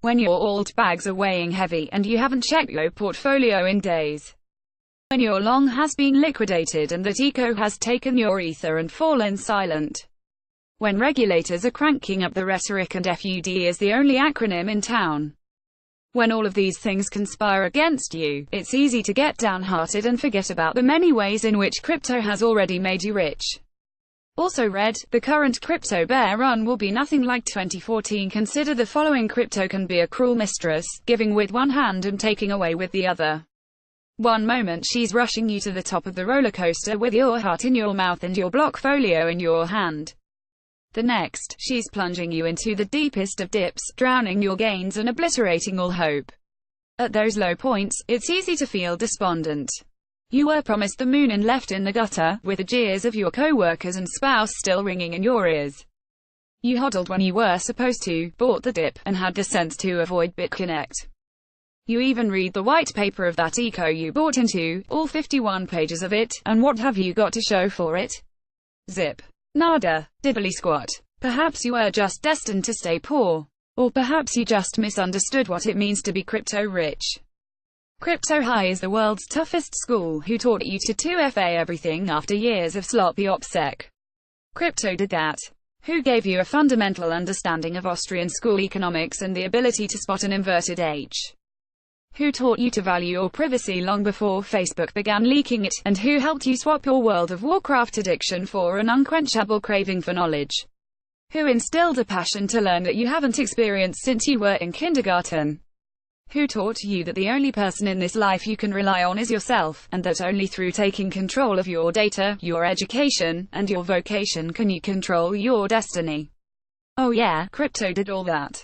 When your alt bags are weighing heavy and you haven't checked your portfolio in days. When your long has been liquidated and that eco has taken your ether and fallen silent. When regulators are cranking up the rhetoric and FUD is the only acronym in town. When all of these things conspire against you, it's easy to get downhearted and forget about the many ways in which crypto has already made you rich. Also read, the current crypto bear run will be nothing like 2014. Consider the following: crypto can be a cruel mistress, giving with one hand and taking away with the other. One moment she's rushing you to the top of the roller coaster with your heart in your mouth and your blockfolio in your hand. The next, she's plunging you into the deepest of dips, drowning your gains and obliterating all hope. At those low points, it's easy to feel despondent. You were promised the moon and left in the gutter, with the jeers of your co-workers and spouse still ringing in your ears. You hodled when you were supposed to, bought the dip, and had the sense to avoid BitConnect. You even read the white paper of that eco you bought into, all 51 pages of it, and what have you got to show for it? Zip. Nada. Diddly squat. Perhaps you were just destined to stay poor. Or perhaps you just misunderstood what it means to be crypto rich. Crypto High is the world's toughest school who taught you to 2FA everything after years of sloppy OPSEC. Crypto did that. Who gave you a fundamental understanding of Austrian school economics and the ability to spot an inverted H? Who taught you to value your privacy long before Facebook began leaking it, and who helped you swap your World of Warcraft addiction for an unquenchable craving for knowledge? Who instilled a passion to learn that you haven't experienced since you were in kindergarten? Who taught you that the only person in this life you can rely on is yourself, and that only through taking control of your data, your education, and your vocation can you control your destiny? Oh yeah, crypto did all that.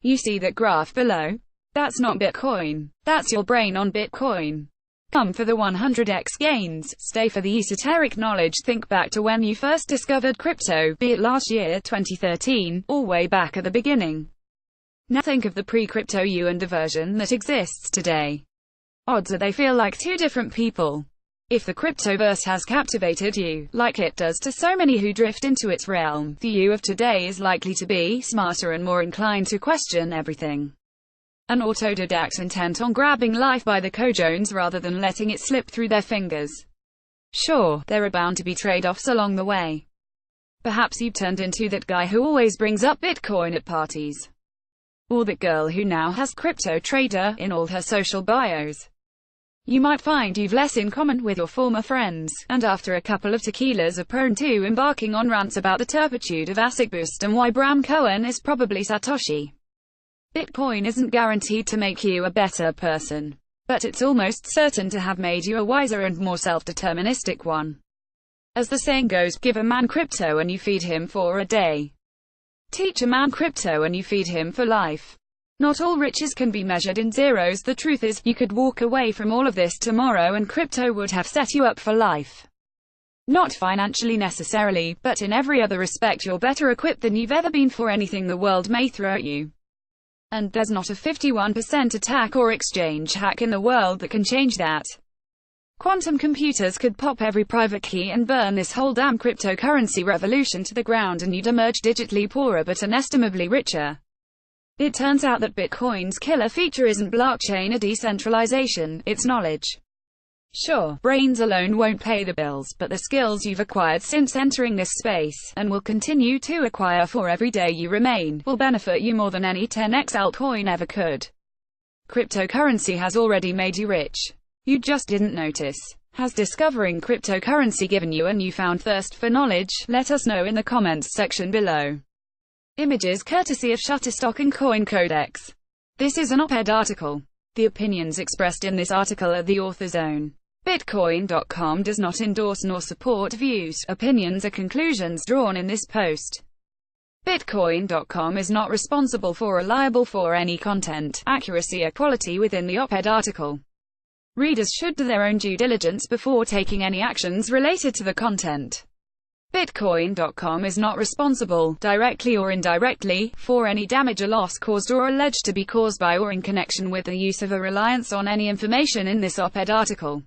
You see that graph below? That's not Bitcoin. That's your brain on Bitcoin. Come for the 100x gains, stay for the esoteric knowledge. Think back to when you first discovered crypto, be it last year, 2013, or way back at the beginning. Now think of the pre-crypto you and the version that exists today. Odds are they feel like two different people. If the cryptoverse has captivated you, like it does to so many who drift into its realm, the you of today is likely to be smarter and more inclined to question everything. An autodidact intent on grabbing life by the cojones rather than letting it slip through their fingers. Sure, there are bound to be trade-offs along the way. Perhaps you've turned into that guy who always brings up Bitcoin at parties. Or that girl who now has crypto trader in all her social bios. You might find you've less in common with your former friends, and after a couple of tequilas are prone to embarking on rants about the turpitude of ASIC Boost and why Bram Cohen is probably Satoshi. Bitcoin isn't guaranteed to make you a better person, but it's almost certain to have made you a wiser and more self-deterministic one. As the saying goes, give a man crypto and you feed him for a day. Teach a man crypto and you feed him for life. Not all riches can be measured in zeros. The truth is, you could walk away from all of this tomorrow and crypto would have set you up for life. Not financially necessarily, but in every other respect you're better equipped than you've ever been for anything the world may throw at you. And there's not a 51% attack or exchange hack in the world that can change that. Quantum computers could pop every private key and burn this whole damn cryptocurrency revolution to the ground and you'd emerge digitally poorer but inestimably richer. It turns out that Bitcoin's killer feature isn't blockchain or decentralization, it's knowledge. Sure, brains alone won't pay the bills, but the skills you've acquired since entering this space, and will continue to acquire for every day you remain, will benefit you more than any 10x altcoin ever could. Cryptocurrency has already made you rich. You just didn't notice. Has discovering cryptocurrency given you a newfound thirst for knowledge? Let us know in the comments section below. Images courtesy of Shutterstock and Coin Codex. This is an op-ed article. The opinions expressed in this article are the author's own. Bitcoin.com does not endorse nor support views, opinions or conclusions drawn in this post. Bitcoin.com is not responsible for or liable for any content, accuracy or quality within the op-ed article. Readers should do their own due diligence before taking any actions related to the content. Bitcoin.com is not responsible, directly or indirectly, for any damage or loss caused or alleged to be caused by or in connection with the use of or reliance on any information in this op-ed article.